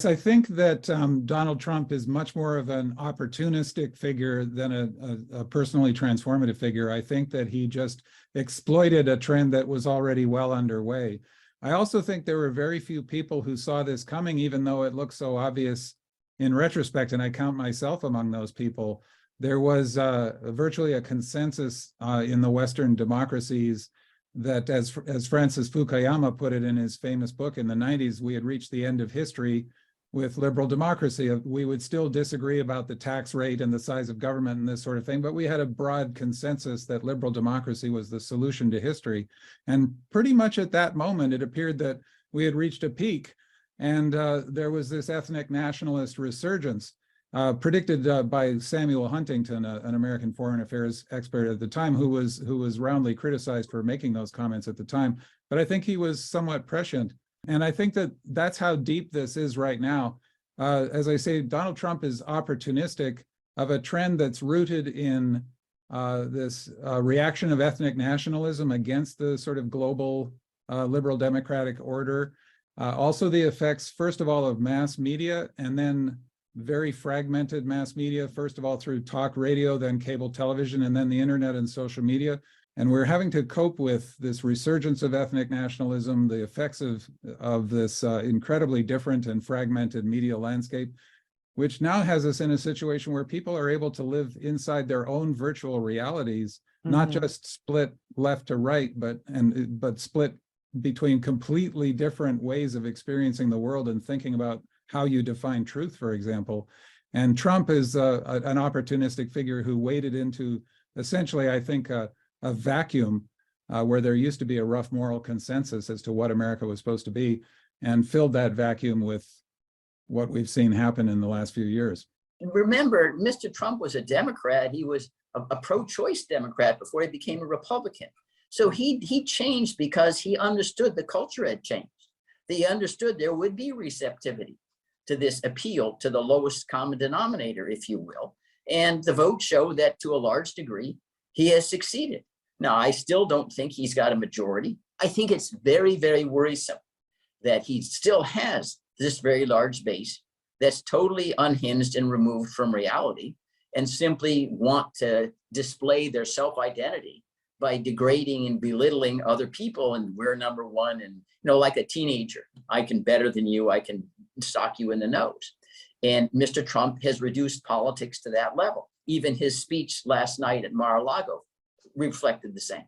I think that Donald Trump is much more of an opportunistic figure than a personally transformative figure. I think that he just exploited a trend that was already well underway. I also think there were very few people who saw this coming, even though it looks so obvious in retrospect, and I count myself among those people. There was virtually a consensus in the Western democracies that, as Francis Fukuyama put it in his famous book in the 90s, we had reached the end of history with liberal democracy. We would still disagree about the tax rate and the size of government and this sort of thing, but we had a broad consensus that liberal democracy was the solution to history. And pretty much at that moment, it appeared that we had reached a peak, and there was this ethnic nationalist resurgence predicted by Samuel Huntington, an American foreign affairs expert at the time, who was roundly criticized for making those comments at the time. But I think he was somewhat prescient. And I think that that's how deep this is right now. As I say, Donald Trump is opportunistic of a trend that's rooted in this reaction of ethnic nationalism against the sort of global liberal democratic order. Also the effects, first of all, of mass media, and then very fragmented mass media, first of all through talk radio, then cable television, and then the internet and social media. And we're having to cope with this resurgence of ethnic nationalism, the effects of this incredibly different and fragmented media landscape, which now has us in a situation where people are able to live inside their own virtual realities, not just split left to right, but split between completely different ways of experiencing the world and thinking about how you define truth, for example. And Trump is an opportunistic figure who waded into essentially, I think, a vacuum where there used to be a rough moral consensus as to what America was supposed to be, and filled that vacuum with what we've seen happen in the last few years. And remember, Mr. Trump was a Democrat. He was a pro-choice Democrat before he became a Republican. So he changed because he understood the culture had changed. He understood there would be receptivity to this appeal to the lowest common denominator, if you will. And the votes show that to a large degree, he has succeeded. Now, I still don't think he's got a majority. I think it's very, very worrisome that he still has this very large base that's totally unhinged and removed from reality and simply want to display their self-identity by degrading and belittling other people, and we're number one, and like a teenager, I can better than you, I can sock you in the nose. And Mr. Trump has reduced politics to that level. Even his speech last night at Mar-a-Lago reflected the same.